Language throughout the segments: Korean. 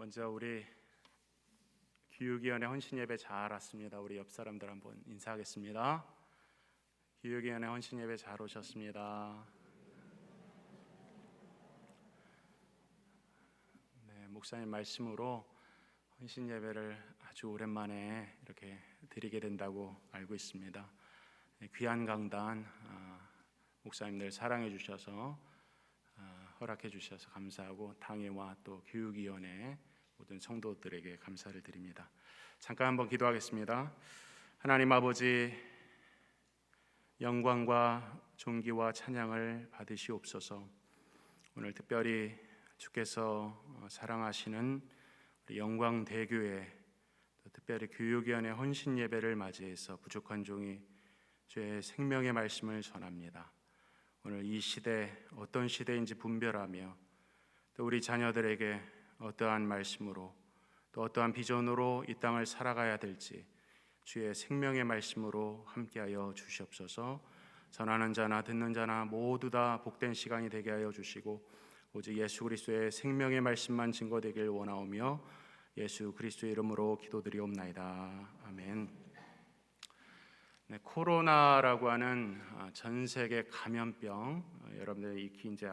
먼저 우리 교육위원회 헌신예배 잘 왔습니다. 우리 옆 사람들 한번 인사하겠습니다. 교육위원회 헌신예배 잘 오셨습니다. 네, 목사님 말씀으로 헌신예배를 아주 오랜만에 이렇게 드리게 된다고 알고 있습니다. 귀한 강단 목사님들 사랑해 주셔서 허락해 주셔서 감사하고 당회와 또 교육위원회 모든 성도들에게 감사를 드립니다. 잠깐 한번 기도하겠습니다. 하나님 아버지, 영광과 존귀와 찬양을 받으시옵소서. 오늘 특별히 주께서 사랑하시는 우리 영광대교회, 또 특별히 교육위원회 헌신예배를 맞이해서 부족한 종이 주의 생명의 말씀을 전합니다. 오늘 이 시대 어떤 시대인지 분별하며 또 우리 자녀들에게 어떠한 말씀으로 또 어떠한 비전으로 이 땅을 살아가야 될지 주의 생명의 말씀으로 함께하여 주시옵소서. 전하는 자나 듣는 자나 모두 다 복된 시간이 되게 하여 주시고 오직 예수 그리스도의 생명의 말씀만 증거되길 원하오며 예수 그리스도의 이름으로 기도드리옵나이다. 아멘. 네, 코로나라고 하는 전 세계 감염병, 여러분들 익히 이제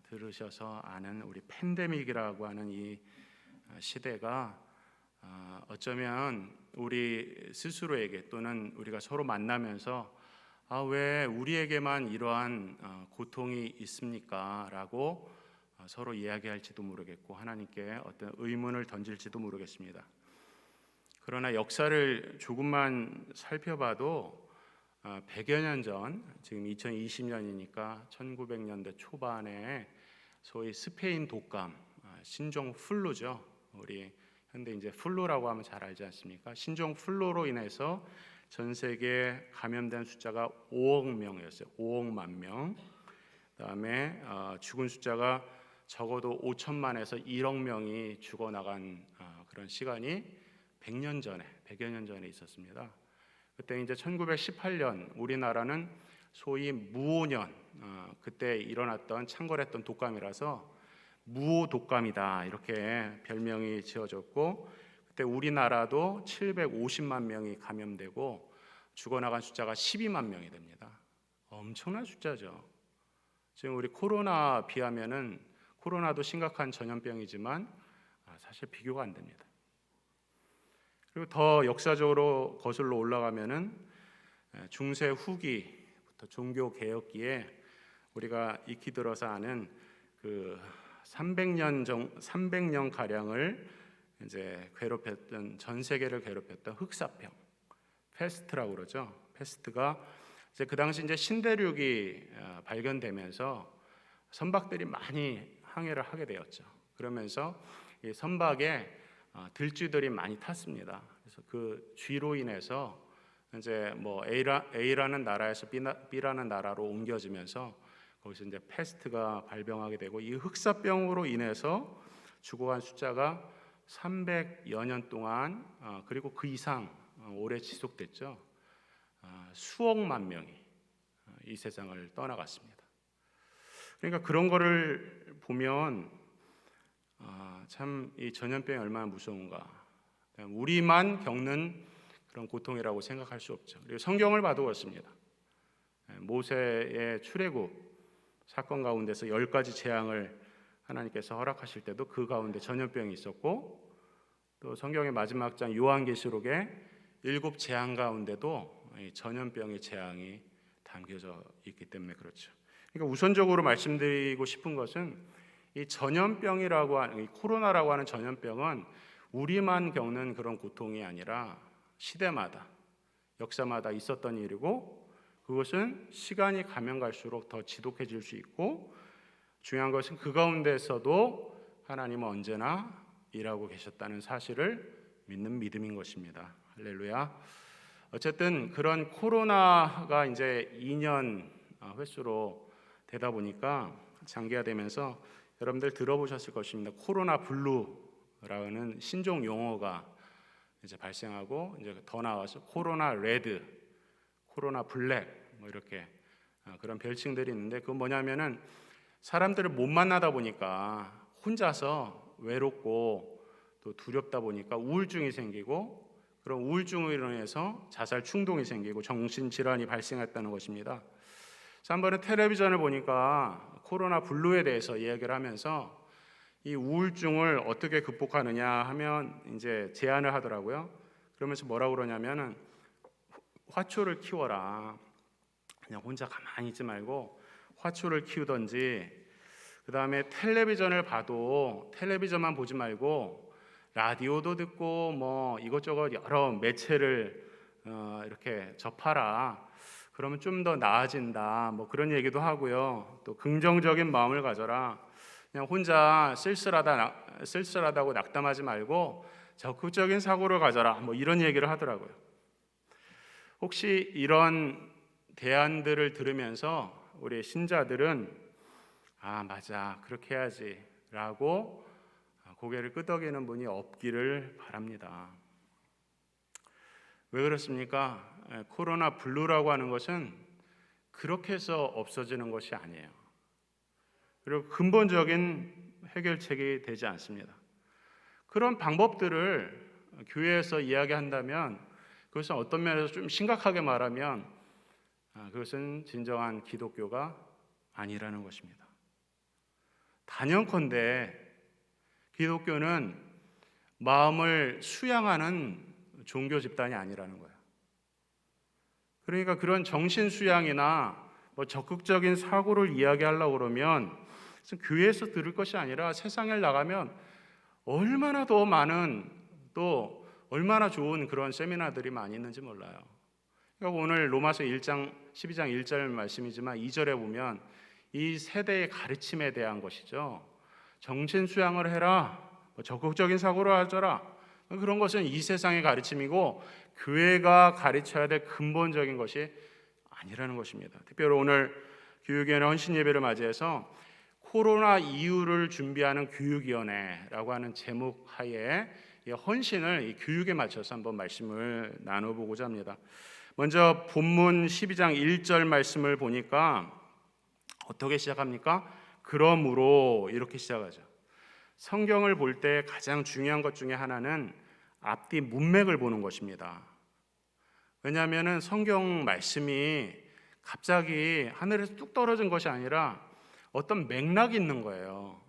들으셔서 아는 우리 팬데믹이라고 하는 이 시대가 어쩌면 우리 스스로에게 또는 우리가 서로 만나면서 왜 우리에게만 이러한 고통이 있습니까? 라고 서로 이야기할지도 모르겠고 하나님께 어떤 의문을 던질지도 모르겠습니다. 그러나 역사를 조금만 살펴봐도 100여 년 전, 지금 2020년이니까 1900년대 초반에 소위 스페인 독감, 신종 플루죠. 우리 현대 이제 플루라고 하면 잘 알지 않습니까? 신종 플루로 인해서 전 세계에 감염된 숫자가 5억 명이었어요. 5억만 명. 그다음에 죽은 숫자가 적어도 5천만에서 1억 명이 죽어나간 그런 시간이 100년 전에, 100여 년 전에 있었습니다. 그때 이제 1918년 우리나라는 소위 무오년, 그때 일어났던 창궐했던 독감이라서 무오 독감이다 이렇게 별명이 지어졌고, 그때 우리나라도 750만 명이 감염되고 죽어나간 숫자가 12만 명이 됩니다. 엄청난 숫자죠. 지금 우리 코로나 비하면은 코로나도 심각한 전염병이지만 사실 비교가 안 됩니다. 그리고 더 역사적으로 거슬러 올라가면은 중세 후기부터 종교 개혁기에 우리가 익히 들어서 아는 그 300년 가량을 이제 괴롭혔던, 전 세계를 괴롭혔던 흑사병, 패스트라고 그러죠. 패스트가 이제 그 당시 이제 신대륙이 발견되면서 선박들이 많이 항해를 하게 되었죠. 그러면서 이 선박에 들쥐들이 많이 탔습니다. 그래서 그 쥐로 인해서 이제 뭐 A라는 나라에서 B라는 나라로 옮겨지면서 거기서 이제 패스트가 발병하게 되고, 이 흑사병으로 인해서 죽어간 숫자가 300여 년 동안 그리고 그 이상 오래 지속됐죠. 수억만 명이 이 세상을 떠나갔습니다. 그러니까 그런 거를 보면 참 이 전염병이 얼마나 무서운가. 우리만 겪는 그런 고통이라고 생각할 수 없죠. 그리고 성경을 봐도 그렇습니다. 모세의 출애굽 사건 가운데서 10가지 재앙을 하나님께서 허락하실 때도 그 가운데 전염병이 있었고, 또 성경의 마지막 장 요한계시록의 7 재앙 가운데도 전염병의 재앙이 담겨져 있기 때문에 그렇죠. 그러니까 우선적으로 말씀드리고 싶은 것은 이 전염병이라고 하는, 이 코로나라고 하는 전염병은 우리만 겪는 그런 고통이 아니라 시대마다, 역사마다 있었던 일이고, 그것은 시간이 가면 갈수록 더 지독해질 수 있고, 중요한 것은 그 가운데서도 하나님은 언제나 일하고 계셨다는 사실을 믿는 믿음인 것입니다. 할렐루야. 어쨌든 그런 코로나가 이제 2년 횟수로 되다 보니까 장기화되면서 여러분들 들어보셨을 것입니다. 코로나 블루라는 신종 용어가 이제 발생하고, 이제 더 나와서 코로나 레드, 코로나 블랙 뭐 이렇게 그런 별칭들이 있는데, 그건 뭐냐면은 사람들을 못 만나다 보니까 혼자서 외롭고 또 두렵다 보니까 우울증이 생기고, 그런 우울증으로 인해서 자살 충동이 생기고 정신질환이 발생했다는 것입니다. 그래서 한 번에 텔레비전을 보니까 코로나 블루에 대해서 이야기를 하면서 이 우울증을 어떻게 극복하느냐 하면 이제 제안을 하더라고요. 그러면서 뭐라고 그러냐면은 화초를 키워라. 그냥 혼자 가만히 있지 말고 화초를 키우든지, 그 다음에 텔레비전을 봐도 텔레비전만 보지 말고 라디오도 듣고 뭐 이것저것 여러 매체를 이렇게 접하라. 그러면 좀 더 나아진다. 뭐 그런 얘기도 하고요. 또 긍정적인 마음을 가져라. 그냥 혼자 쓸쓸하다고 낙담하지 말고 적극적인 사고를 가져라. 뭐 이런 얘기를 하더라고요. 혹시 이런 대안들을 들으면서 우리 신자들은 맞아, 그렇게 해야지 라고 고개를 끄덕이는 분이 없기를 바랍니다. 왜 그렇습니까? 코로나 블루라고 하는 것은 그렇게 해서 없어지는 것이 아니에요. 그리고 근본적인 해결책이 되지 않습니다. 그런 방법들을 교회에서 이야기한다면 그것은 어떤 면에서 좀 심각하게 말하면 그것은 진정한 기독교가 아니라는 것입니다. 단연컨대 기독교는 마음을 수양하는 종교 집단이 아니라는 거예요. 그러니까 그런 정신 수양이나 뭐 적극적인 사고를 이야기하려고 그러면 교회에서 들을 것이 아니라 세상에 나가면 얼마나 더 많은, 또 얼마나 좋은 그런 세미나들이 많이 있는지 몰라요. 그러니까 오늘 로마서 1장 12장 1절 말씀이지만 2절에 보면 이 세대의 가르침에 대한 것이죠. 정신 수양을 해라, 적극적인 사고를 하져라. 그런 것은 이 세상의 가르침이고 교회가 가르쳐야 될 근본적인 것이 아니라는 것입니다. 특별히 오늘 교육위원회 헌신 예배를 맞이해서 코로나 이후를 준비하는 교육위원회라고 하는 제목 하에 헌신을 이 교육에 맞춰서 한번 말씀을 나눠보고자 합니다. 먼저 본문 12장 1절 말씀을 보니까 어떻게 시작합니까? 그러므로 이렇게 시작하죠. 성경을 볼 때 가장 중요한 것 중에 하나는 앞뒤 문맥을 보는 것입니다. 왜냐하면 성경 말씀이 갑자기 하늘에서 뚝 떨어진 것이 아니라 어떤 맥락이 있는 거예요.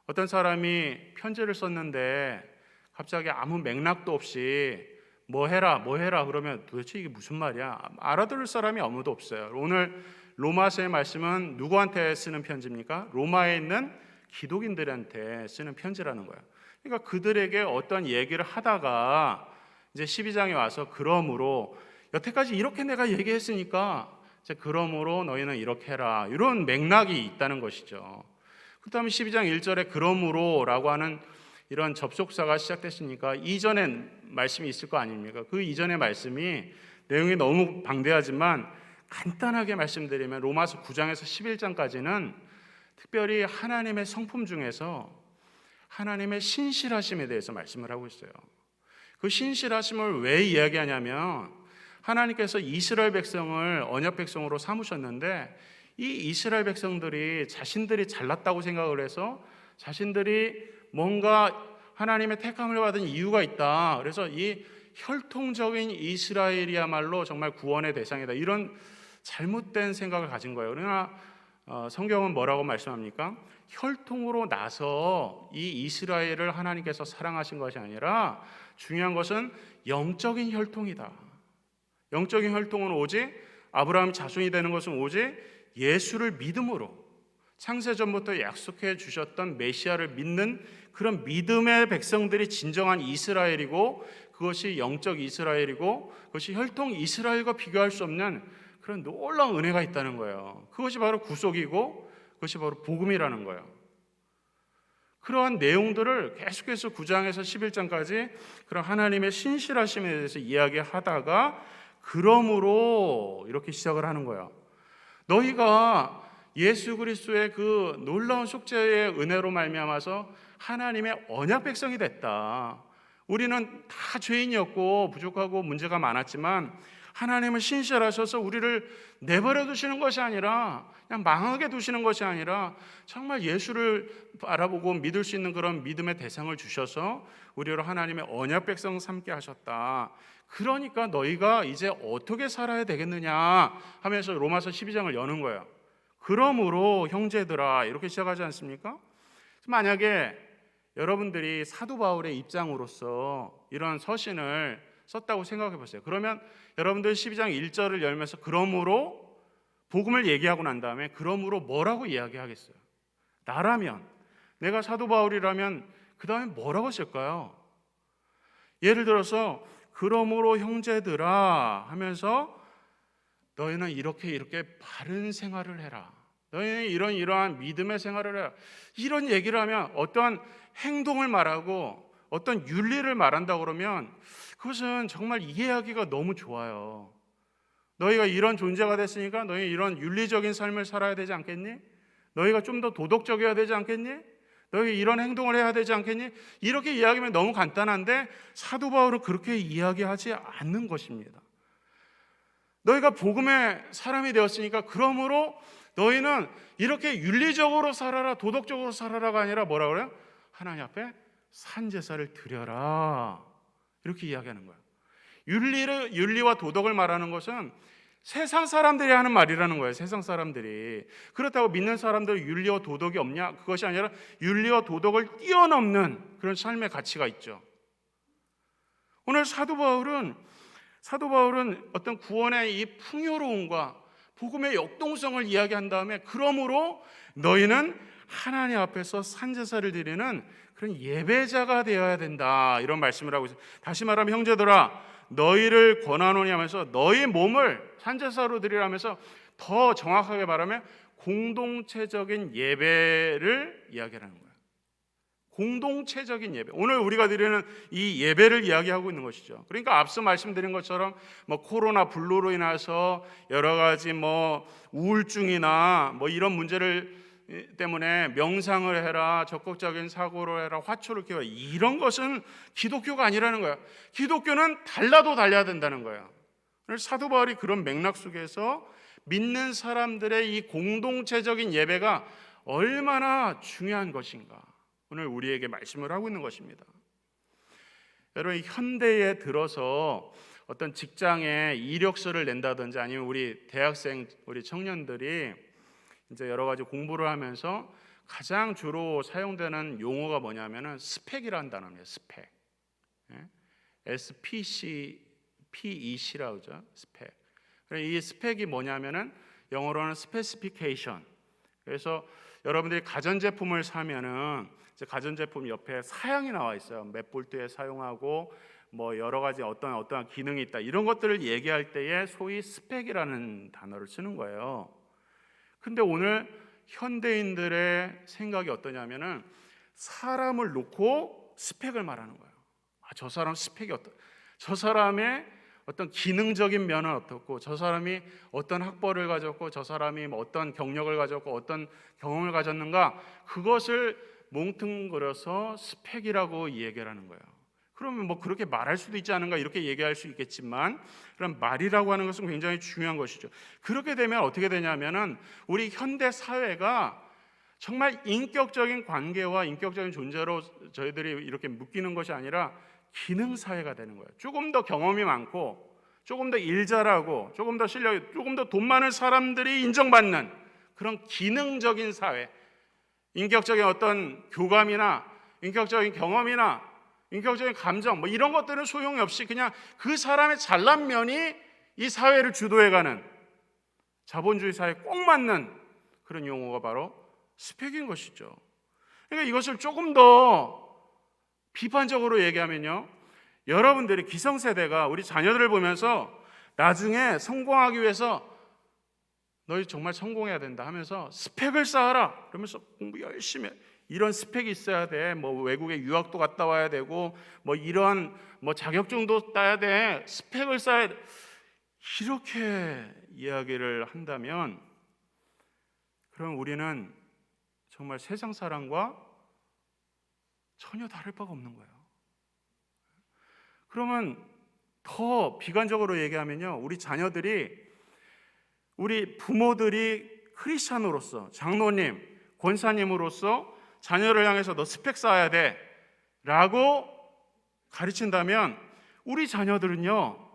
어떤 사람이 편지를 썼는데 갑자기 아무 맥락도 없이 뭐 해라 그러면 도대체 이게 무슨 말이야? 알아들을 사람이 아무도 없어요. 오늘 로마서의 말씀은 누구한테 쓰는 편지입니까? 로마에 있는 기독인들한테 쓰는 편지라는 거예요. 그러니까 그들에게 어떤 얘기를 하다가 이제 12장에 와서 그러므로 여태까지 이렇게 내가 얘기했으니까 이제 그러므로 너희는 이렇게 해라, 이런 맥락이 있다는 것이죠. 그 다음에 12장 1절에 그러므로라고 하는 이런 접속사가 시작됐으니까 이전엔 말씀이 있을 거 아닙니까? 그 이전의 말씀이 내용이 너무 방대하지만 간단하게 말씀드리면 로마서 9장에서 11장까지는 특별히 하나님의 성품 중에서 하나님의 신실하심에 대해서 말씀을 하고 있어요. 그 신실하심을 왜 이야기하냐면 하나님께서 이스라엘 백성을 언약 백성으로 삼으셨는데 이 이스라엘 백성들이 자신들이 잘났다고 생각을 해서 자신들이 뭔가 하나님의 택함을 받은 이유가 있다. 그래서 이 혈통적인 이스라엘이야말로 정말 구원의 대상이다. 이런 잘못된 생각을 가진 거예요. 그러나 성경은 뭐라고 말씀합니까? 혈통으로 나서 이 이스라엘을 하나님께서 사랑하신 것이 아니라 중요한 것은 영적인 혈통이다. 영적인 혈통은 오직 아브라함 자손이 되는 것은 오직 예수를 믿음으로 창세전부터 약속해 주셨던 메시아를 믿는 그런 믿음의 백성들이 진정한 이스라엘이고, 그것이 영적 이스라엘이고 그것이 혈통 이스라엘과 비교할 수 없는 그런 놀라운 은혜가 있다는 거예요. 그것이 바로 구속이고 그것이 바로 복음이라는 거예요. 그러한 내용들을 계속해서 9장에서 11장까지 그런 하나님의 신실하심에 대해서 이야기하다가 그러므로 이렇게 시작을 하는 거예요. 너희가 예수 그리스도의 그 놀라운 속죄의 은혜로 말미암아서 하나님의 언약 백성이 됐다. 우리는 다 죄인이었고 부족하고 문제가 많았지만 하나님은 신실하셔서 우리를 내버려 두시는 것이 아니라, 그냥 망하게 두시는 것이 아니라 정말 예수를 알아보고 믿을 수 있는 그런 믿음의 대상을 주셔서 우리를 하나님의 언약 백성 삼게 하셨다. 그러니까 너희가 이제 어떻게 살아야 되겠느냐 하면서 로마서 12장을 여는 거예요. 그러므로 형제들아, 이렇게 시작하지 않습니까? 만약에 여러분들이 사도 바울의 입장으로서 이런 서신을 썼다고 생각해 보세요. 그러면 여러분들 12장 1절을 열면서 그러므로 복음을 얘기하고 난 다음에 그러므로 뭐라고 이야기하겠어요? 나라면, 내가 사도 바울이라면 그 다음에 뭐라고 쓸까요? 예를 들어서 그러므로 형제들아 하면서 너희는 이렇게 바른 생활을 해라. 너희는 이러한 믿음의 생활을 해라. 이런 얘기를 하면 어떠한 행동을 말하고 어떤 윤리를 말한다 그러면 그것은 정말 이해하기가 너무 좋아요. 너희가 이런 존재가 됐으니까 너희 이런 윤리적인 삶을 살아야 되지 않겠니? 너희가 좀 더 도덕적이어야 되지 않겠니? 너희 이런 행동을 해야 되지 않겠니? 이렇게 이야기하면 너무 간단한데 사도 바울은 그렇게 이야기하지 않는 것입니다. 너희가 복음의 사람이 되었으니까 그러므로 너희는 이렇게 윤리적으로 살아라, 도덕적으로 살아라가 아니라 뭐라 그래요? 하나님 앞에 산제사를 드려라, 이렇게 이야기하는 거예요. 윤리와 도덕을 말하는 것은 세상 사람들이 하는 말이라는 거예요. 세상 사람들이. 그렇다고 믿는 사람들 윤리와 도덕이 없냐? 그것이 아니라 윤리와 도덕을 뛰어넘는 그런 삶의 가치가 있죠. 오늘 사도 바울은 어떤 구원의 이 풍요로움과 복음의 역동성을 이야기한 다음에 그러므로 너희는 하나님 앞에서 산제사를 드리는 그런 예배자가 되어야 된다, 이런 말씀을 하고 있어요. 다시 말하면 형제들아, 너희를 권하노니 하면서 너희 몸을 산제사로 드리라면서 더 정확하게 말하면 공동체적인 예배를 이야기하는 거예요. 공동체적인 예배. 오늘 우리가 드리는 이 예배를 이야기하고 있는 것이죠. 그러니까 앞서 말씀드린 것처럼 코로나 블루로 인해서 여러 가지 우울증이나 이런 문제를 때문에 명상을 해라, 적극적인 사고를 해라, 화초를 키워라, 이런 것은 기독교가 아니라는 거예요. 기독교는 달라도 달려야 된다는 거예요. 오늘 사도 바울이 그런 맥락 속에서 믿는 사람들의 이 공동체적인 예배가 얼마나 중요한 것인가, 오늘 우리에게 말씀을 하고 있는 것입니다. 여러분, 현대에 들어서 어떤 직장에 이력서를 낸다든지 아니면 우리 대학생, 우리 청년들이 이제 여러 가지 공부를 하면서 가장 주로 사용되는 용어가 뭐냐면은 스펙이라는 단어입니다. 스펙. SPEC라고 하죠. 스펙. 이 스펙이 뭐냐면은 영어로는 specification. 그래서 여러분들이 가전제품을 사면은 이제 가전제품 옆에 사양이 나와 있어요. 몇 볼트에 사용하고 여러 가지 어떠한 기능이 있다, 이런 것들을 얘기할 때에 소위 스펙이라는 단어를 쓰는 거예요. 근데 오늘 현대인들의 생각이 어떠냐면은 사람을 놓고 스펙을 말하는 거예요. 저 사람 스펙이 저 사람의 어떤 기능적인 면은 어떻고, 저 사람이 어떤 학벌을 가졌고, 저 사람이 어떤 경력을 가졌고, 어떤 경험을 가졌는가, 그것을 뭉뚱그려서 스펙이라고 얘기를 하는 거예요. 그러면 그렇게 말할 수도 있지 않은가, 이렇게 얘기할 수 있겠지만, 그럼 말이라고 하는 것은 굉장히 중요한 것이죠. 그렇게 되면 어떻게 되냐면은 우리 현대 사회가 정말 인격적인 관계와 인격적인 존재로 저희들이 이렇게 묶이는 것이 아니라 기능 사회가 되는 거예요. 조금 더 경험이 많고, 조금 더 일 잘하고, 조금 더 실력이, 조금 더 돈 많은 사람들이 인정받는 그런 기능적인 사회. 인격적인 어떤 교감이나 인격적인 경험이나 인격적인 감정 이런 것들은 소용이 없이 그냥 그 사람의 잘난 면이 이 사회를 주도해가는 자본주의 사회에 꼭 맞는 그런 용어가 바로 스펙인 것이죠. 그러니까 이것을 조금 더 비판적으로 얘기하면요, 여러분들이 기성세대가 우리 자녀들을 보면서 나중에 성공하기 위해서 너희 정말 성공해야 된다 하면서 스펙을 쌓아라 그러면서 공부 열심히 해. 이런 스펙이 있어야 돼. 외국에 유학도 갔다 와야 되고 이런 자격증도 따야 돼. 스펙을 쌓아야 돼. 이렇게 이야기를 한다면 그럼 우리는 정말 세상 사람과 전혀 다를 바가 없는 거예요. 그러면 더 비관적으로 얘기하면요, 우리 부모들이 크리스찬으로서, 장로님, 권사님으로서 자녀를 향해서 너 스펙 쌓아야 돼 라고 가르친다면 우리 자녀들은요,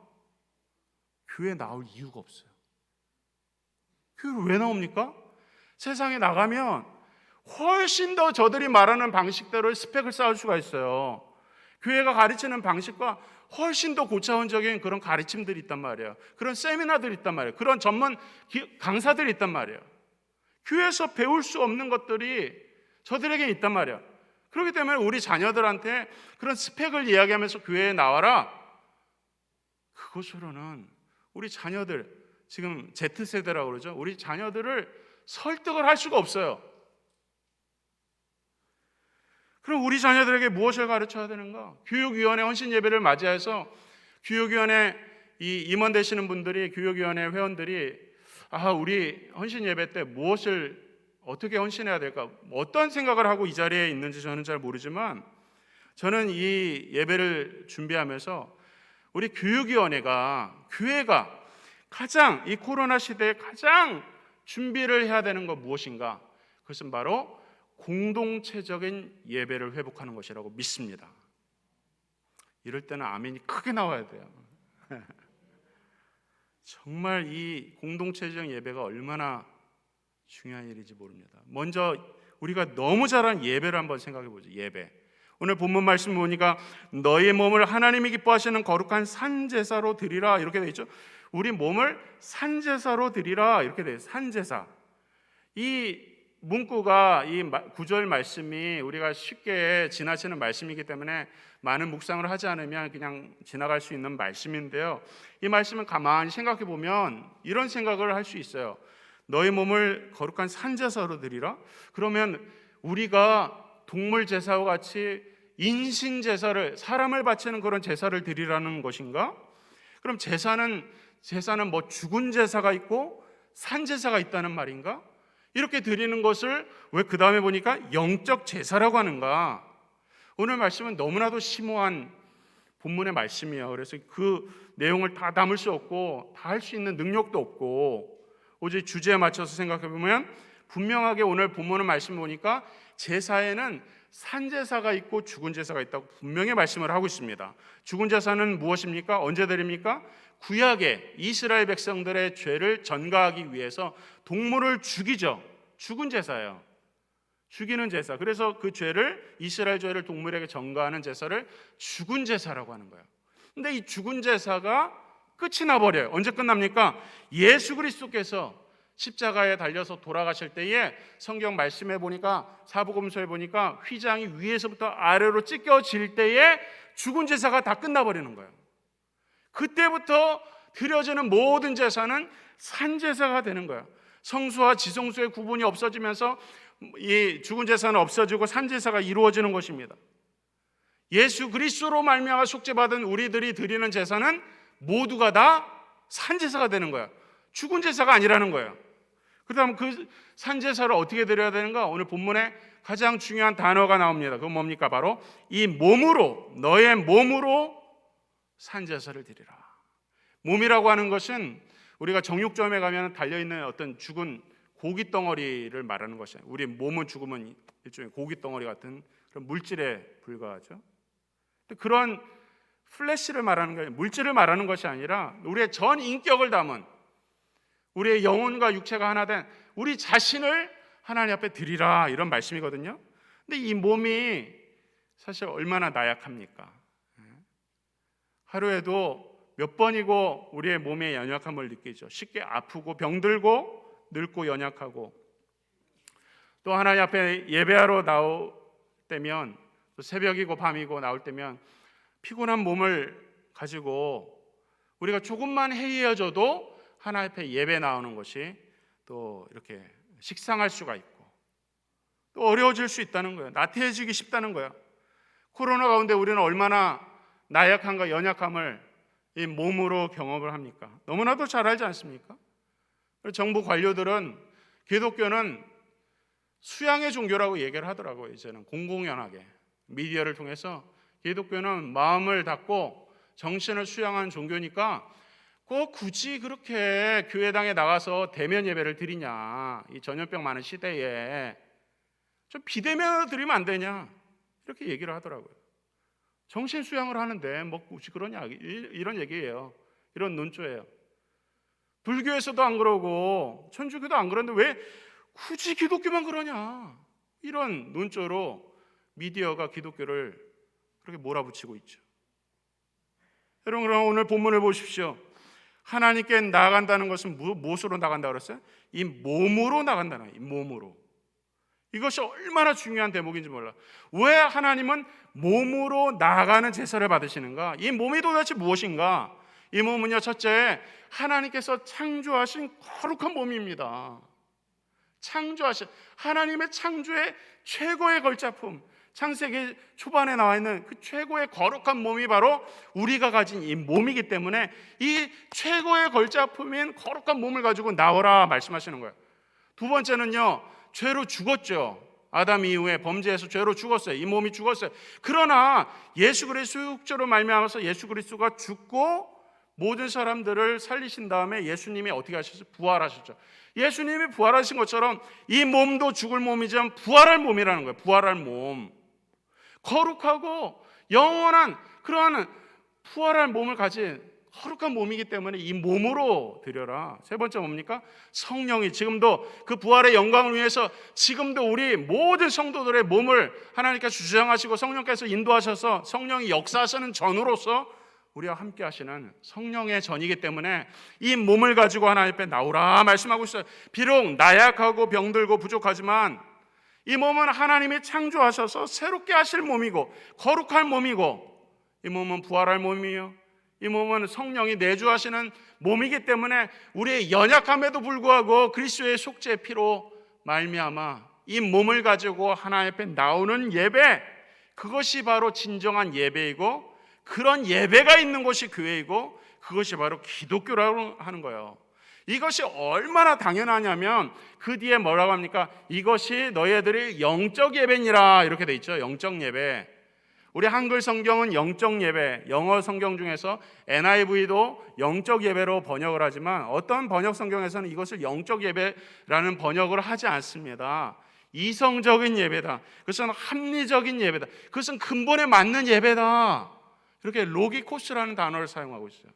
교회에 나올 이유가 없어요. 교회를 왜 나옵니까? 세상에 나가면 훨씬 더 저들이 말하는 방식대로 스펙을 쌓을 수가 있어요. 교회가 가르치는 방식과 훨씬 더 고차원적인 그런 가르침들이 있단 말이에요. 그런 세미나들이 있단 말이에요. 그런 전문 강사들이 있단 말이에요. 교회에서 배울 수 없는 것들이 저들에게 있단 말이에요. 그렇기 때문에 우리 자녀들한테 그런 스펙을 이야기하면서 교회에 나와라, 그것으로는 우리 자녀들, 지금 Z세대라고 그러죠, 우리 자녀들을 설득을 할 수가 없어요. 그럼 우리 자녀들에게 무엇을 가르쳐야 되는가? 교육위원회 헌신 예배를 맞이해서 교육위원회 임원 되시는 분들이, 교육위원회 회원들이 우리 헌신 예배 때 무엇을 어떻게 헌신해야 될까? 어떤 생각을 하고 이 자리에 있는지 저는 잘 모르지만, 저는 이 예배를 준비하면서 우리 교육위원회가, 교회가 가장 이 코로나 시대에 가장 준비를 해야 되는 것 무엇인가? 그것은 바로 공동체적인 예배를 회복하는 것이라고 믿습니다. 이럴 때는 아멘이 크게 나와야 돼요. 정말 이 공동체적 예배가 얼마나 중요한 일인지 모릅니다. 먼저 우리가 너무 잘하는 예배를 한번 생각해 보죠. 예배. 오늘 본문 말씀 보니까 너의 몸을 하나님이 기뻐하시는 거룩한 산제사로 드리라 이렇게 되어 있죠. 우리 몸을 산제사로 드리라 이렇게 되어 있어요. 산제사. 이 문구가, 이 구절 말씀이 우리가 쉽게 지나치는 말씀이기 때문에 많은 묵상을 하지 않으면 그냥 지나갈 수 있는 말씀인데요, 이 말씀을 가만히 생각해 보면 이런 생각을 할 수 있어요. 너의 몸을 거룩한 산제사로 드리라? 그러면 우리가 동물 제사와 같이 인신 제사를, 사람을 바치는 그런 제사를 드리라는 것인가? 그럼 제사는 뭐 죽은 제사가 있고 산 제사가 있다는 말인가? 이렇게 드리는 것을 왜 그 다음에 보니까 영적 제사라고 하는가? 오늘 말씀은 너무나도 심오한 본문의 말씀이에요. 그래서 그 내용을 다 담을 수 없고 다 할 수 있는 능력도 없고, 오직 주제에 맞춰서 생각해 보면 분명하게 오늘 본문의 말씀 보니까 제사에는 산제사가 있고 죽은 제사가 있다고 분명히 말씀을 하고 있습니다. 죽은 제사는 무엇입니까? 언제 드립니까? 구약의 이스라엘 백성들의 죄를 전가하기 위해서 동물을 죽이죠. 죽은 제사예요. 죽이는 제사. 그래서 그 죄를, 이스라엘 죄를 동물에게 전가하는 제사를 죽은 제사라고 하는 거예요. 근데 이 죽은 제사가 끝이 나버려요. 언제 끝납니까? 예수 그리스도께서 십자가에 달려서 돌아가실 때에 성경 말씀에 보니까, 사복음서에 보니까 휘장이 위에서부터 아래로 찢겨질 때에 죽은 제사가 다 끝나버리는 거예요. 그때부터 드려지는 모든 제사는 산제사가 되는 거예요. 성수와 지성수의 구분이 없어지면서 이 죽은 제사는 없어지고 산제사가 이루어지는 것입니다. 예수 그리스도로 말미암아 속죄받은 우리들이 드리는 제사는 모두가 다 산제사가 되는 거예요. 죽은 제사가 아니라는 거예요. 그다음 그 산제사를 어떻게 드려야 되는가? 오늘 본문에 가장 중요한 단어가 나옵니다. 그건 뭡니까? 바로 이 몸으로, 너의 몸으로 산제사를 드리라. 몸이라고 하는 것은 우리가 정육점에 가면 달려있는 어떤 죽은 고기 덩어리를 말하는 것이에요. 우리 몸은 죽으면 일종의 고기 덩어리 같은 그런 물질에 불과하죠. 그런 플래시를 말하는 거예요. 물질을 말하는 것이 아니라 우리의 전 인격을 담은, 우리의 영혼과 육체가 하나 된 우리 자신을 하나님 앞에 드리라, 이런 말씀이거든요. 근데 이 몸이 사실 얼마나 나약합니까? 하루에도 몇 번이고 우리의 몸의 연약함을 느끼죠. 쉽게 아프고 병들고 늙고 연약하고, 또 하나님 앞에 예배하러 나올 때면, 또 새벽이고 밤이고 나올 때면 피곤한 몸을 가지고 우리가 조금만 해이어져도 하나님 앞에 예배 나오는 것이 또 이렇게 식상할 수가 있고 또 어려워질 수 있다는 거예요. 나태해지기 쉽다는 거예요. 코로나 가운데 우리는 얼마나 나약함과 연약함을 이 몸으로 경험을 합니까? 너무나도 잘 알지 않습니까? 정부 관료들은 기독교는 수양의 종교라고 얘기를 하더라고요. 이제는 공공연하게 미디어를 통해서 기독교는 마음을 닫고 정신을 수양하는 종교니까 꼭 굳이 그렇게 교회당에 나가서 대면 예배를 드리냐, 이 전염병 많은 시대에 좀 비대면으로 드리면 안 되냐, 이렇게 얘기를 하더라고요. 정신 수양을 하는데 뭐 굳이 그러냐, 이런 얘기예요. 이런 논조예요. 불교에서도 안 그러고 천주교도 안 그러는데 왜 굳이 기독교만 그러냐, 이런 논조로 미디어가 기독교를 그렇게 몰아붙이고 있죠. 여러분, 그럼 오늘 본문을 보십시오. 하나님께 나아간다는 것은 무엇으로 나간다고 그랬어요? 이 몸으로 나간다는 거예요. 이 몸으로. 이것이 얼마나 중요한 대목인지 몰라. 왜 하나님은 몸으로 나아가는 제사를 받으시는가? 이 몸이 도대체 무엇인가? 이 몸은요, 첫째, 하나님께서 창조하신 거룩한 몸입니다. 창조하신 하나님의 창조의 최고의 걸작품, 창세기 초반에 나와 있는 그 최고의 거룩한 몸이 바로 우리가 가진 이 몸이기 때문에 이 최고의 걸작품인 거룩한 몸을 가지고 나오라 말씀하시는 거예요. 두 번째는요, 죄로 죽었죠. 아담 이후에 범죄해서 죄로 죽었어요. 이 몸이 죽었어요. 그러나 예수 그리스도의 육체로 말미암아서 예수 그리스도가 죽고 모든 사람들을 살리신 다음에 예수님이 어떻게 하셨어요? 부활하셨죠. 예수님이 부활하신 것처럼 이 몸도 죽을 몸이지만 부활할 몸이라는 거예요. 부활할 몸. 거룩하고 영원한 그러한 부활할 몸을 가진 거룩한 몸이기 때문에 이 몸으로 드려라. 세 번째 뭡니까? 성령이 지금도 그 부활의 영광을 위해서 지금도 우리 모든 성도들의 몸을 하나님께서 주장하시고 성령께서 인도하셔서 성령이 역사하시는 전으로서 우리와 함께 하시는 성령의 전이기 때문에 이 몸을 가지고 하나님 앞에 나오라 말씀하고 있어요. 비록 나약하고 병들고 부족하지만 이 몸은 하나님이 창조하셔서 새롭게 하실 몸이고 거룩할 몸이고, 이 몸은 부활할 몸이에요. 이 몸은 성령이 내주하시는 몸이기 때문에 우리의 연약함에도 불구하고 그리스도의 속죄의 피로 말미암아 이 몸을 가지고 하나님 앞에 나오는 예배, 그것이 바로 진정한 예배이고, 그런 예배가 있는 곳이 교회이고, 그것이 바로 기독교라고 하는 거예요. 이것이 얼마나 당연하냐면 그 뒤에 뭐라고 합니까? 이것이 너희들이 영적 예배니라, 이렇게 돼 있죠. 영적 예배. 우리 한글 성경은 영적 예배, 영어 성경 중에서 NIV도 영적 예배로 번역을 하지만 어떤 번역 성경에서는 이것을 영적 예배라는 번역을 하지 않습니다. 이성적인 예배다. 그것은 합리적인 예배다. 그것은 근본에 맞는 예배다. 이렇게 로기코스라는 단어를 사용하고 있어요.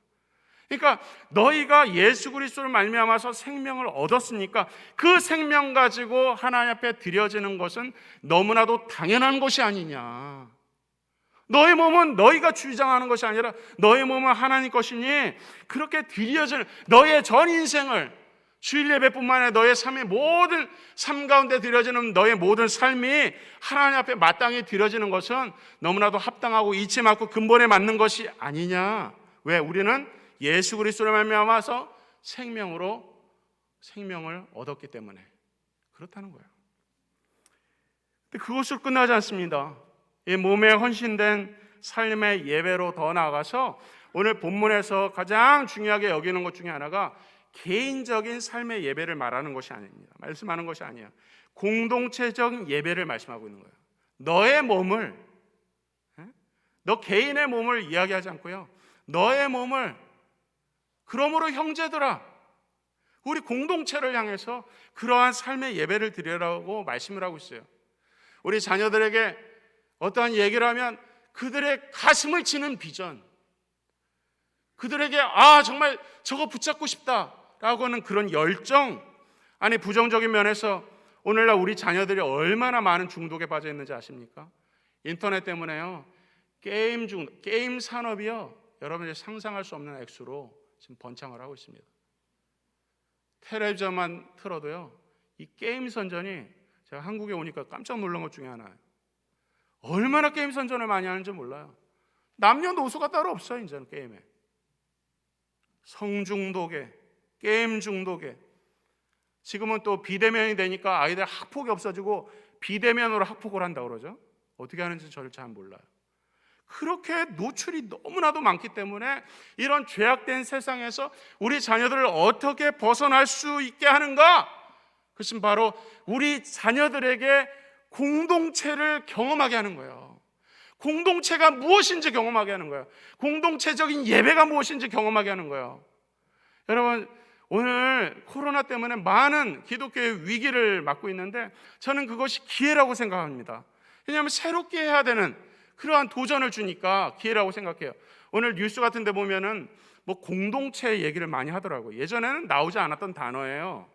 그러니까 너희가 예수 그리스도를 말미암아서 생명을 얻었으니까 그 생명 가지고 하나님 앞에 드려지는 것은 너무나도 당연한 것이 아니냐. 너희 몸은 너희가 주장하는 것이 아니라 너희 몸은 하나님 것이니 그렇게 드려지는 너의 전 인생을, 주일 예배뿐만 아니라 너의 삶의 모든 삶 가운데 드려지는 너의 모든 삶이 하나님 앞에 마땅히 드려지는 것은 너무나도 합당하고 이치 맞고 근본에 맞는 것이 아니냐. 왜? 우리는 예수 그리스도를 말미암아서 생명을 얻었기 때문에 그렇다는 거예요. 근데 그것으로 끝나지 않습니다. 이 몸에 헌신된 삶의 예배로 더 나아가서 오늘 본문에서 가장 중요하게 여기는 것 중에 하나가 개인적인 삶의 예배를 말하는 것이 아닙니다. 말씀하는 것이 아니에요. 공동체적 예배를 말씀하고 있는 거예요. 너의 몸을, 너 개인의 몸을 이야기하지 않고요, 너의 몸을, 그러므로 형제들아, 우리 공동체를 향해서 그러한 삶의 예배를 드리라고 말씀을 하고 있어요. 우리 자녀들에게 어떠한 얘기를 하면 그들의 가슴을 치는 비전, 그들에게 정말 저거 붙잡고 싶다라고 하는 그런 열정, 아니 부정적인 면에서 오늘날 우리 자녀들이 얼마나 많은 중독에 빠져 있는지 아십니까? 인터넷 때문에요, 게임 산업이요, 여러분이 상상할 수 없는 액수로 지금 번창을 하고 있습니다. 텔레비전만 틀어도요, 이 게임 선전이, 제가 한국에 오니까 깜짝 놀란 것 중에 하나예요. 얼마나 게임 선전을 많이 하는지 몰라요. 남녀노소가 따로 없어요. 이제는 게임에. 성중독에, 게임 중독에, 지금은 또 비대면이 되니까 아이들 학폭이 없어지고 비대면으로 학폭을 한다고 그러죠. 어떻게 하는지 저를 잘 몰라요. 그렇게 노출이 너무나도 많기 때문에 이런 죄악된 세상에서 우리 자녀들을 어떻게 벗어날 수 있게 하는가? 그것은 바로 우리 자녀들에게 공동체를 경험하게 하는 거예요. 공동체가 무엇인지 경험하게 하는 거예요. 공동체적인 예배가 무엇인지 경험하게 하는 거예요. 여러분, 오늘 코로나 때문에 많은 기독교의 위기를 맞고 있는데 저는 그것이 기회라고 생각합니다. 왜냐하면 새롭게 해야 되는 그러한 도전을 주니까 기회라고 생각해요. 오늘 뉴스 같은 데 보면은 뭐 공동체 얘기를 많이 하더라고요. 예전에는 나오지 않았던 단어예요.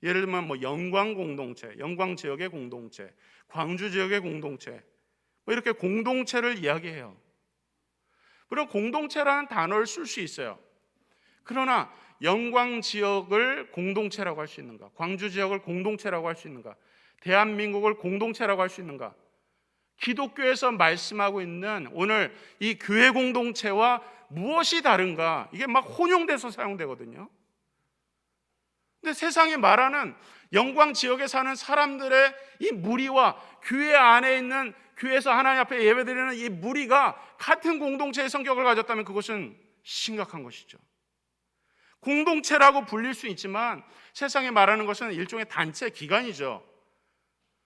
예를 들면 뭐 영광 공동체, 영광 지역의 공동체, 광주 지역의 공동체, 뭐 이렇게 공동체를 이야기해요. 물론 공동체라는 단어를 쓸 수 있어요. 그러나 영광 지역을 공동체라고 할 수 있는가? 광주 지역을 공동체라고 할 수 있는가? 대한민국을 공동체라고 할 수 있는가? 기독교에서 말씀하고 있는 오늘 이 교회 공동체와 무엇이 다른가? 이게 막 혼용돼서 사용되거든요. 근데 세상이 말하는 영광 지역에 사는 사람들의 이 무리와 교회 안에 있는, 교회에서 하나님 앞에 예배드리는 이 무리가 같은 공동체의 성격을 가졌다면 그것은 심각한 것이죠. 공동체라고 불릴 수 있지만 세상에 말하는 것은 일종의 단체 기관이죠.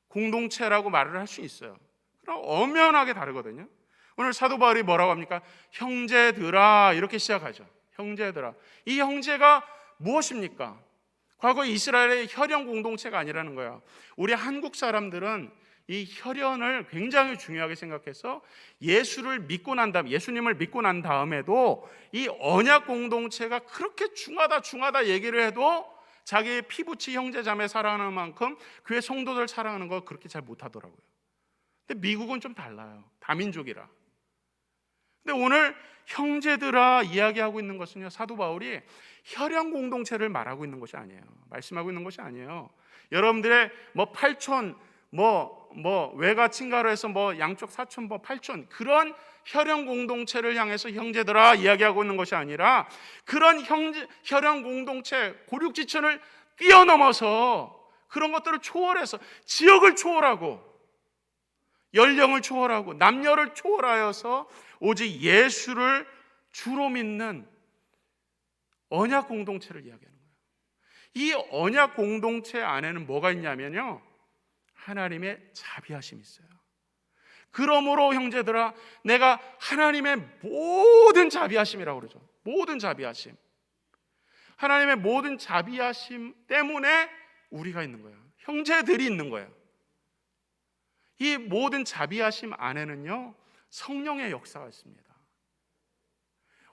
공동체라고 말을 할 수 있어요. 그럼 엄연하게 다르거든요. 오늘 사도 바울이 뭐라고 합니까? 형제들아, 이렇게 시작하죠. 형제들아. 이 형제가 무엇입니까? 과거 이스라엘의 혈연 공동체가 아니라는 거예요. 우리 한국 사람들은 이 혈연을 굉장히 중요하게 생각해서 예수님을 믿고 난 다음에도 이 언약 공동체가 그렇게 중하다 얘기를 해도 자기의 피부치 형제자매 사랑하는 만큼 교회 성도들 사랑하는 거 그렇게 잘 못하더라고요. 근데 미국은 좀 달라요. 다민족이라. 근데 오늘 형제들아 이야기하고 있는 것은요, 사도 바울이 혈연 공동체를 말하고 있는 것이 아니에요. 말씀하고 있는 것이 아니에요. 여러분들의 뭐 팔촌, 외가 친가로 해서 뭐 양쪽 사촌, 뭐 팔촌, 그런 혈연 공동체를 향해서 형제들아 이야기하고 있는 것이 아니라 그런 혈연 공동체 고륙지천을 뛰어넘어서 그런 것들을 초월해서 지역을 초월하고 연령을 초월하고 남녀를 초월하여서 오직 예수를 주로 믿는 언약 공동체를 이야기하는 거예요. 이 언약 공동체 안에는 뭐가 있냐면요, 하나님의 자비하심이 있어요. 그러므로 형제들아, 내가 하나님의 모든 자비하심이라고 그러죠. 모든 자비하심. 하나님의 모든 자비하심 때문에 우리가 있는 거예요. 형제들이 있는 거예요. 이 모든 자비하심 안에는요, 성령의 역사가 있습니다.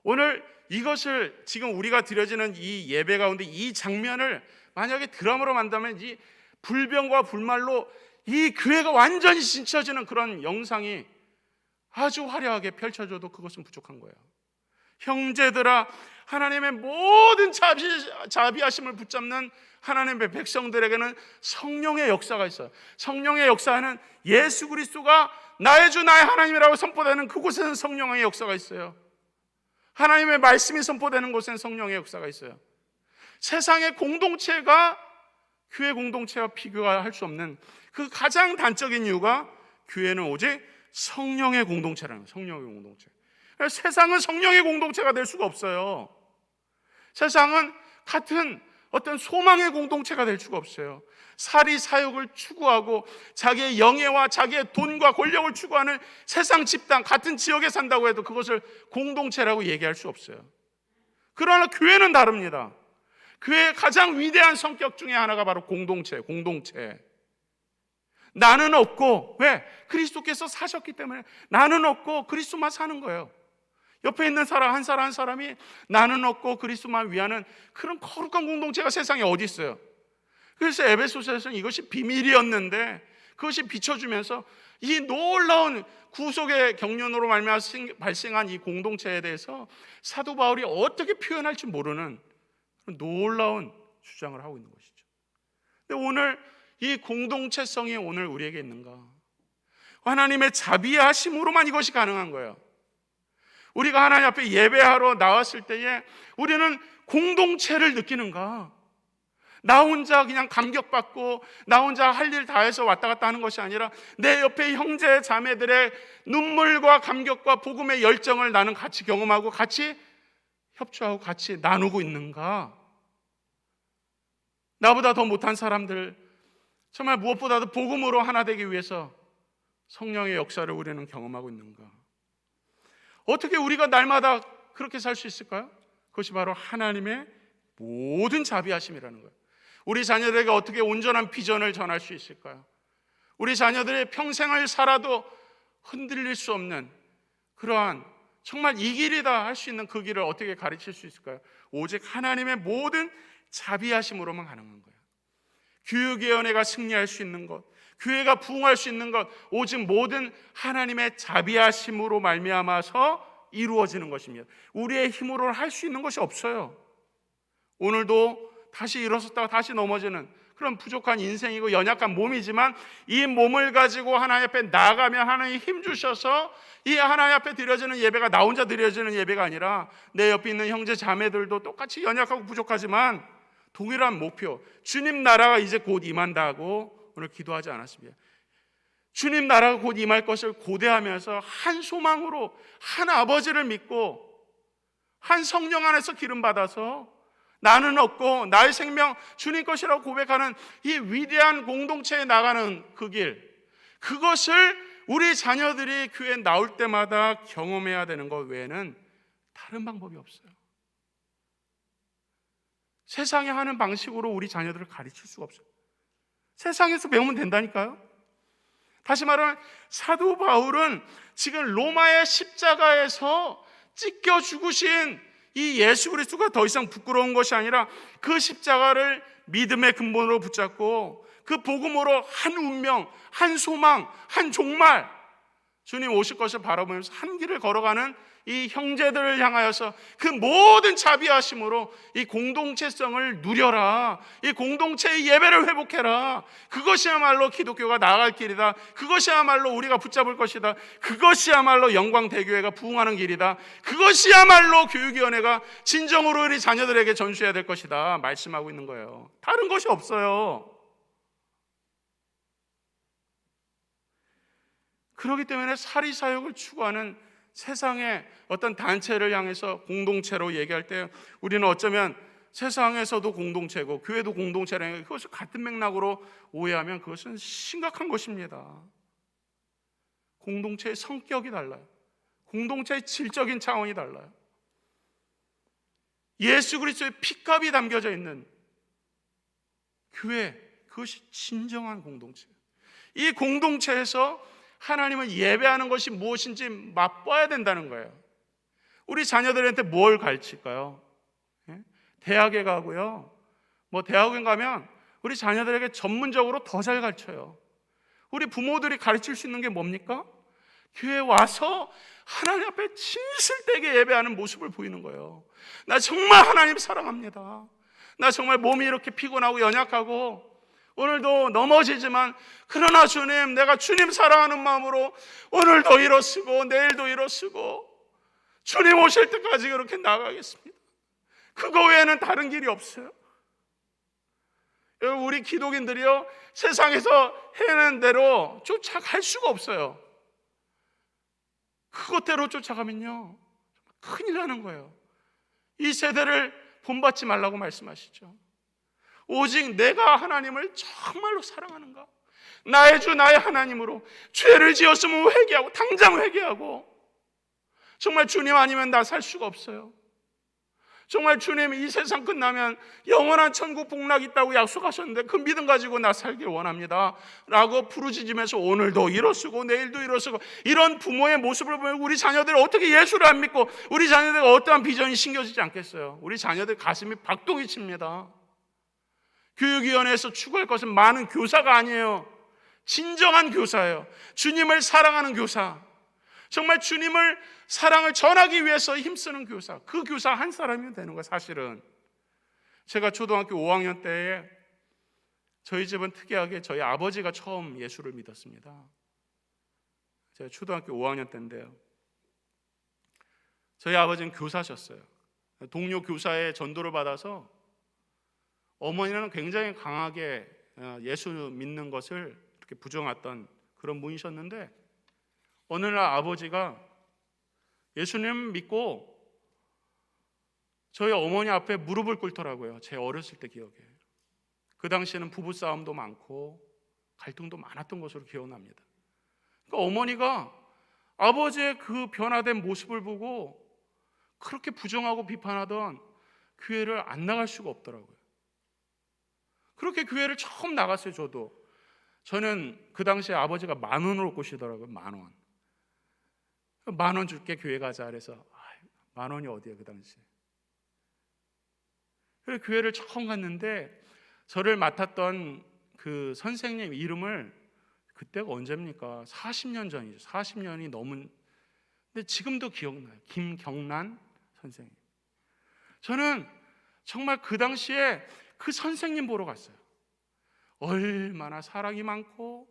오늘 이것을 지금 우리가 드려지는 이 예배 가운데 이 장면을 만약에 드라마로 만들면 이 불병과 불말로 이 교회가 완전히 진쳐지는 그런 영상이 아주 화려하게 펼쳐져도 그것은 부족한 거예요. 형제들아, 하나님의 모든 자비하심을 붙잡는 하나님의 백성들에게는 성령의 역사가 있어요. 성령의 역사는 예수 그리스도가 나의 주 나의 하나님이라고 선포되는 그곳에는 성령의 역사가 있어요. 하나님의 말씀이 선포되는 곳에는 성령의 역사가 있어요. 세상의 공동체가 교회 공동체와 비교할 수 없는 그 가장 단적인 이유가 교회는 오직 성령의 공동체라는 거예요. 성령의 공동체. 세상은 성령의 공동체가 될 수가 없어요. 세상은 같은 어떤 소망의 공동체가 될 수가 없어요. 사리 사욕을 추구하고 자기의 영예와 자기의 돈과 권력을 추구하는 세상 집단, 같은 지역에 산다고 해도 그것을 공동체라고 얘기할 수 없어요. 그러나 교회는 다릅니다. 교회의 가장 위대한 성격 중에 하나가 바로 공동체. 나는 없고, 왜? 그리스도께서 사셨기 때문에 나는 없고 그리스도만 사는 거예요. 옆에 있는 사람 한 사람이 나는 없고 그리스도만 위하는 그런 거룩한 공동체가 세상에 어디 있어요? 그래서 에베소서에서는 이것이 비밀이었는데 그것이 비춰주면서 이 놀라운 구속의 경륜으로 말미암아 발생한 이 공동체에 대해서 사도 바울이 어떻게 표현할지 모르는 놀라운 주장을 하고 있는 것이죠. 근데 오늘 이 공동체성이 오늘 우리에게 있는가? 하나님의 자비하심으로만 이것이 가능한 거예요. 우리가 하나님 앞에 예배하러 나왔을 때에 우리는 공동체를 느끼는가? 나 혼자 그냥 감격받고 나 혼자 할 일 다 해서 왔다 갔다 하는 것이 아니라 내 옆에 형제 자매들의 눈물과 감격과 복음의 열정을 나는 같이 경험하고 같이 협조하고 같이 나누고 있는가? 나보다 더 못한 사람들, 정말 무엇보다도 복음으로 하나 되기 위해서 성령의 역사를 우리는 경험하고 있는가? 어떻게 우리가 날마다 그렇게 살 수 있을까요? 그것이 바로 하나님의 모든 자비하심이라는 거예요. 우리 자녀들에게 어떻게 온전한 비전을 전할 수 있을까요? 우리 자녀들의 평생을 살아도 흔들릴 수 없는 그러한 정말 이 길이다 할 수 있는 그 길을 어떻게 가르칠 수 있을까요? 오직 하나님의 모든 자비하심으로만 가능한 거예요. 교육위원회가 승리할 수 있는 것, 교회가 부흥할 수 있는 것, 오직 모든 하나님의 자비하심으로 말미암아서 이루어지는 것입니다. 우리의 힘으로는 할 수 있는 것이 없어요. 오늘도 다시 일어섰다가 다시 넘어지는 그런 부족한 인생이고 연약한 몸이지만 이 몸을 가지고 하나님 앞에 나아가면 하나님이 힘 주셔서 이 하나님 앞에 드려지는 예배가 나 혼자 드려지는 예배가 아니라 내 옆에 있는 형제 자매들도 똑같이 연약하고 부족하지만 동일한 목표, 주님 나라가 이제 곧 임한다고 오늘 기도하지 않았습니다. 주님 나라가 곧 임할 것을 고대하면서 한 소망으로 한 아버지를 믿고 한 성령 안에서 기름받아서 나는 없고 나의 생명 주님 것이라고 고백하는 이 위대한 공동체에 나가는 그 길, 그것을 우리 자녀들이 교회에 나올 때마다 경험해야 되는 것 외에는 다른 방법이 없어요. 세상에 하는 방식으로 우리 자녀들을 가르칠 수가 없어요. 세상에서 배우면 된다니까요. 다시 말하면 사도 바울은 지금 로마의 십자가에서 찢겨 죽으신 이 예수 그리스도가 더 이상 부끄러운 것이 아니라 그 십자가를 믿음의 근본으로 붙잡고 그 복음으로 한 운명, 한 소망, 한 종말, 주님 오실 것을 바라보면서 한 길을 걸어가는 이 형제들을 향하여서 그 모든 자비하심으로 이 공동체성을 누려라, 이 공동체의 예배를 회복해라. 그것이야말로 기독교가 나아갈 길이다. 그것이야말로 우리가 붙잡을 것이다. 그것이야말로 영광대교회가 부흥하는 길이다. 그것이야말로 교육위원회가 진정으로 우리 자녀들에게 전수해야 될 것이다 말씀하고 있는 거예요. 다른 것이 없어요. 그렇기 때문에 사리사욕을 추구하는 세상의 어떤 단체를 향해서 공동체로 얘기할 때 우리는 어쩌면 세상에서도 공동체고 교회도 공동체라는 그것을 같은 맥락으로 오해하면 그것은 심각한 것입니다. 공동체의 성격이 달라요. 공동체의 질적인 차원이 달라요. 예수 그리스도의 피값이 담겨져 있는 교회, 그것이 진정한 공동체. 이 공동체에서 하나님을 예배하는 것이 무엇인지 맛봐야 된다는 거예요. 우리 자녀들한테 뭘 가르칠까요? 대학에 가고요. 대학에 가면 우리 자녀들에게 전문적으로 더 잘 가르쳐요. 우리 부모들이 가르칠 수 있는 게 뭡니까? 교회에 와서 하나님 앞에 진실되게 예배하는 모습을 보이는 거예요. 나 정말 하나님 사랑합니다. 나 정말 몸이 이렇게 피곤하고 연약하고 오늘도 넘어지지만 그러나 주님, 내가 주님 사랑하는 마음으로 오늘도 일어서고 내일도 일어서고 주님 오실 때까지 그렇게 나가겠습니다. 그거 외에는 다른 길이 없어요. 우리 기독인들이요, 세상에서 해내는 대로 쫓아갈 수가 없어요. 그것대로 쫓아가면요 큰일 나는 거예요. 이 세대를 본받지 말라고 말씀하시죠. 오직 내가 하나님을 정말로 사랑하는가, 나의 주 나의 하나님으로 죄를 지었으면 회개하고 당장 회개하고, 정말 주님 아니면 나 살 수가 없어요. 정말 주님 이 세상 끝나면 영원한 천국 복락 있다고 약속하셨는데 그 믿음 가지고 나 살길 원합니다 라고 부르짖으면서 오늘도 일어서고 내일도 일어서고, 이런 부모의 모습을 보면 우리 자녀들이 어떻게 예수를 안 믿고 우리 자녀들이 어떠한 비전이 심겨지지 않겠어요? 우리 자녀들 가슴이 박동이 칩니다. 교육위원회에서 추구할 것은 많은 교사가 아니에요. 진정한 교사예요. 주님을 사랑하는 교사, 정말 주님을 사랑을 전하기 위해서 힘쓰는 교사, 그 교사 한 사람이면 되는 거예요. 사실은 제가 초등학교 5학년 때에 저희 집은 특이하게 저희 아버지가 처음 예수를 믿었습니다. 제가 초등학교 5학년 때인데요, 저희 아버지는 교사셨어요. 동료 교사의 전도를 받아서 어머니는 굉장히 강하게 예수 믿는 것을 이렇게 부정했던 그런 분이셨는데, 어느 날 아버지가 예수님 믿고 저희 어머니 앞에 무릎을 꿇더라고요. 제 어렸을 때 기억에. 그 당시에는 부부싸움도 많고 갈등도 많았던 것으로 기억납니다. 그러니까 어머니가 아버지의 그 변화된 모습을 보고 그렇게 부정하고 비판하던 교회를 안 나갈 수가 없더라고요. 그렇게 교회를 처음 나갔어요. 저는 그 당시에 아버지가 10,000원으로 꼬시더라고요. 10,000원. 10,000원 줄게 교회 가자 그래서 10,000원이 어디야 그 당시에. 그래서 교회를 처음 갔는데 저를 맡았던 그 선생님 이름을, 그때가 언제입니까? 40년 전이죠. 40년이 넘은. 근데 지금도 기억나요. 김경란 선생님. 저는 정말 그 당시에 그 선생님 보러 갔어요. 얼마나 사랑이 많고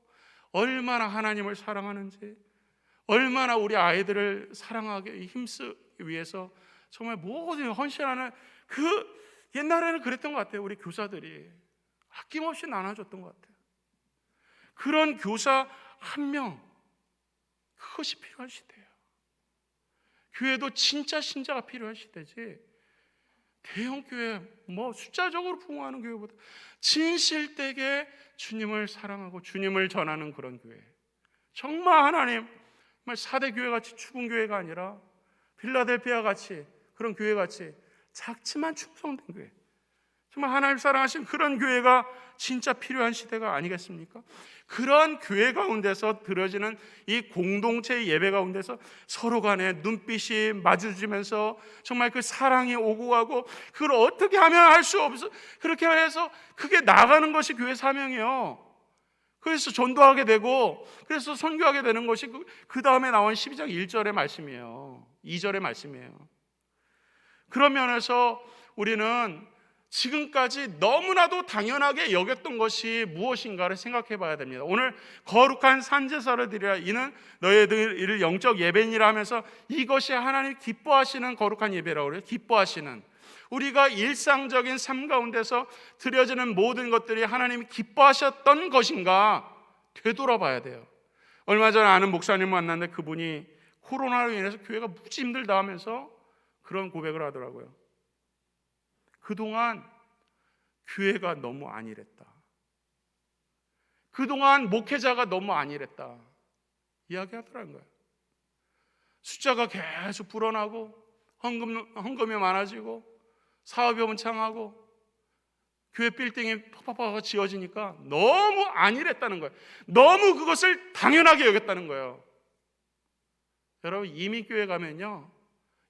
얼마나 하나님을 사랑하는지, 얼마나 우리 아이들을 사랑하기 힘쓰기 위해서 정말 모든 헌신하는, 그 옛날에는 그랬던 것 같아요. 우리 교사들이 아낌없이 나눠줬던 것 같아요. 그런 교사 한 명, 그것이 필요한 시대예요. 교회도 진짜 신자가 필요한 시대지, 대형 교회 숫자적으로 부흥하는 교회보다 진실되게 주님을 사랑하고 주님을 전하는 그런 교회, 정말 하나님 정말 4대 교회같이 죽은 교회가 아니라 필라델피아 같이, 그런 교회같이 작지만 충성된 교회, 정말 하나님 사랑하신 그런 교회가 진짜 필요한 시대가 아니겠습니까? 그런 교회 가운데서 드려지는 이 공동체의 예배 가운데서 서로 간에 눈빛이 마주치면서 정말 그 사랑이 오고 가고, 그걸 어떻게 하면 할 수 없어, 그렇게 해서 그게 나가는 것이 교회 사명이에요. 그래서 전도하게 되고, 그래서 선교하게 되는 것이 그 다음에 나온 12장 1절의 말씀이에요. 2절의 말씀이에요. 그런 면에서 우리는 지금까지 너무나도 당연하게 여겼던 것이 무엇인가를 생각해 봐야 됩니다. 오늘 거룩한 산제사를 드리라, 이는 너희들 이를 영적 예배니라 하면서 이것이 하나님 기뻐하시는 거룩한 예배라고 그래요. 기뻐하시는, 우리가 일상적인 삶 가운데서 드려지는 모든 것들이 하나님이 기뻐하셨던 것인가 되돌아봐야 돼요. 얼마 전에 아는 목사님을 만났는데 그분이 코로나로 인해서 교회가 무지 힘들다 하면서 그런 고백을 하더라고요. 그동안 교회가 너무 안일했다, 그동안 목회자가 너무 안일했다 이야기하더라는 거예요. 숫자가 계속 불어나고 헌금이 많아지고 사업이 번창하고 교회 빌딩이 팍팍팍 지어지니까 너무 안일했다는 거예요. 너무 그것을 당연하게 여겼다는 거예요. 여러분, 이미 교회 가면요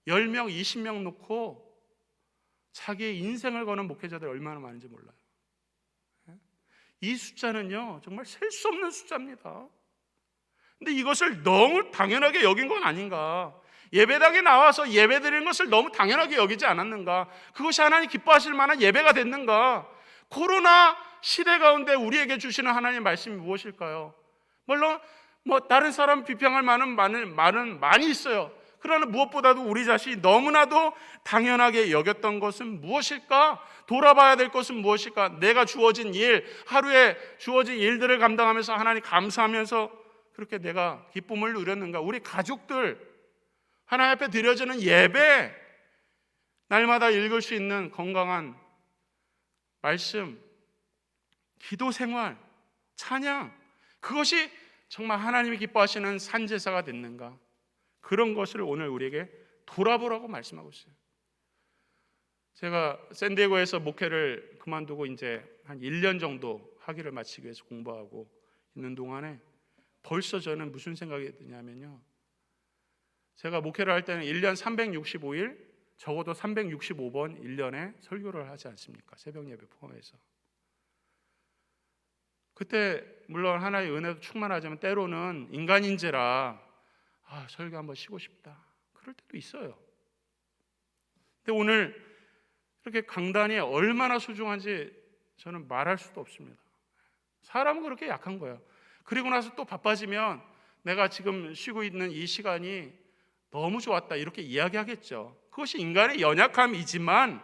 10명 20명 놓고 자기의 인생을 거는 목회자들 얼마나 많은지 몰라요. 이 숫자는요 정말 셀 수 없는 숫자입니다. 근데 이것을 너무 당연하게 여긴 건 아닌가? 예배당에 나와서 예배드리는 것을 너무 당연하게 여기지 않았는가? 그것이 하나님 기뻐하실 만한 예배가 됐는가? 코로나 시대 가운데 우리에게 주시는 하나님의 말씀이 무엇일까요? 물론 다른 사람 비평할 만한 말은 많이 있어요. 그러나 무엇보다도 우리 자신이 너무나도 당연하게 여겼던 것은 무엇일까? 돌아봐야 될 것은 무엇일까? 내가 주어진 일, 하루에 주어진 일들을 감당하면서 하나님 감사하면서 그렇게 내가 기쁨을 누렸는가? 우리 가족들 하나님 앞에 드려지는 예배, 날마다 읽을 수 있는 건강한 말씀, 기도 생활, 찬양, 그것이 정말 하나님이 기뻐하시는 산제사가 됐는가? 그런 것을 오늘 우리에게 돌아보라고 말씀하고 있어요. 제가 샌디에고에서 목회를 그만두고 이제 한 1년 정도 학위를 마치기 위해서 공부하고 있는 동안에 벌써 저는 무슨 생각이 드냐면요, 제가 목회를 할 때는 1년 365일 적어도 365번 1년에 설교를 하지 않습니까? 새벽 예배 포함해서. 그때 물론 하나의 은혜도 충만하지만 때로는 인간인재라 설교 한번 쉬고 싶다 그럴 때도 있어요. 근데 오늘 이렇게 강단이 얼마나 소중한지 저는 말할 수도 없습니다. 사람은 그렇게 약한 거예요. 그리고 나서 또 바빠지면 내가 지금 쉬고 있는 이 시간이 너무 좋았다 이렇게 이야기하겠죠. 그것이 인간의 연약함이지만,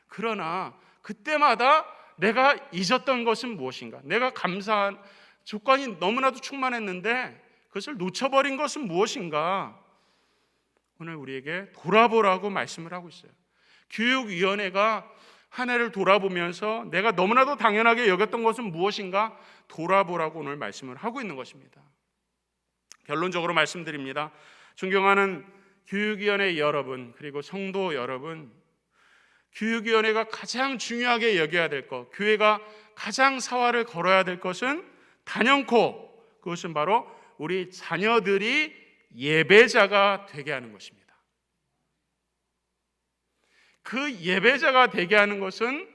그러나 그때마다 내가 잊었던 것은 무엇인가? 내가 감사한 조건이 너무나도 충만했는데 그것을 놓쳐버린 것은 무엇인가? 오늘 우리에게 돌아보라고 말씀을 하고 있어요. 교육위원회가 한 해를 돌아보면서 내가 너무나도 당연하게 여겼던 것은 무엇인가? 돌아보라고 오늘 말씀을 하고 있는 것입니다. 결론적으로 말씀드립니다. 존경하는 교육위원회 여러분, 그리고 성도 여러분, 교육위원회가 가장 중요하게 여겨야 될 것, 교회가 가장 사활을 걸어야 될 것은 단연코 그것은 바로 우리 자녀들이 예배자가 되게 하는 것입니다. 그 예배자가 되게 하는 것은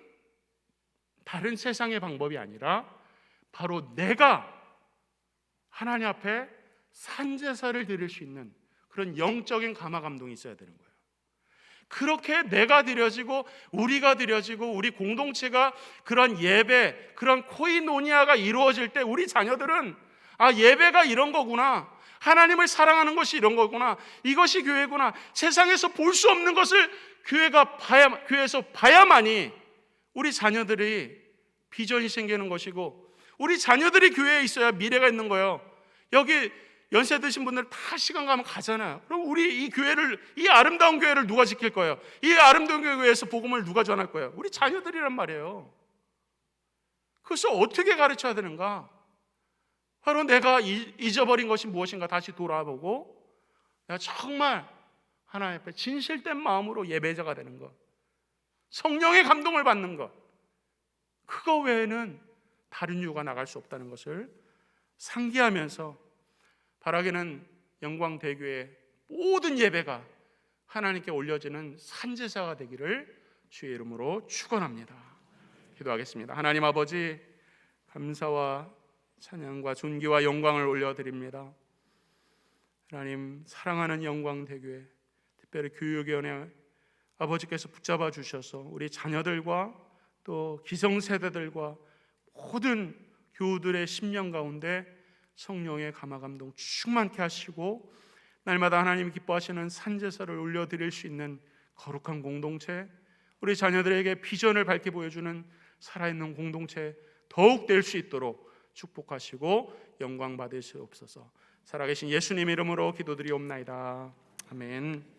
다른 세상의 방법이 아니라 바로 내가 하나님 앞에 산제사를 드릴 수 있는 그런 영적인 감화 감동이 있어야 되는 거예요. 그렇게 내가 드려지고 우리가 드려지고 우리 공동체가 그런 예배, 그런 코이노니아가 이루어질 때 우리 자녀들은 예배가 이런 거구나, 하나님을 사랑하는 것이 이런 거구나, 이것이 교회구나, 세상에서 볼 수 없는 것을 교회에서 봐야만이 우리 자녀들이 비전이 생기는 것이고, 우리 자녀들이 교회에 있어야 미래가 있는 거예요. 여기 연세 드신 분들 다 시간 가면 가잖아요. 그럼 우리 이 아름다운 교회를 누가 지킬 거예요? 이 아름다운 교회에서 복음을 누가 전할 거예요? 우리 자녀들이란 말이에요. 그래서 어떻게 가르쳐야 되는가? 바로 내가 잊어버린 것이 무엇인가 다시 돌아보고 내가 정말 하나님 앞에 진실된 마음으로 예배자가 되는 것, 성령의 감동을 받는 것, 그거 외에는 다른 이유가 나갈 수 없다는 것을 상기하면서 바라기는 영광대교의 모든 예배가 하나님께 올려지는 산제사가 되기를 주의 이름으로 축원합니다. 기도하겠습니다. 하나님 아버지, 감사와 찬양과 존귀와 영광을 올려드립니다. 하나님, 사랑하는 영광대교회, 특별히 교육위원회 아버지께서 붙잡아 주셔서 우리 자녀들과 또 기성세대들과 모든 교우들의 심령 가운데 성령의 감화 감동 충만케 하시고, 날마다 하나님 기뻐하시는 산제사를 올려드릴 수 있는 거룩한 공동체, 우리 자녀들에게 비전을 밝게 보여주는 살아있는 공동체 더욱 될 수 있도록 축복하시고 영광 받으시옵소서. 살아계신 예수님 이름으로 기도드리옵나이다. 아멘.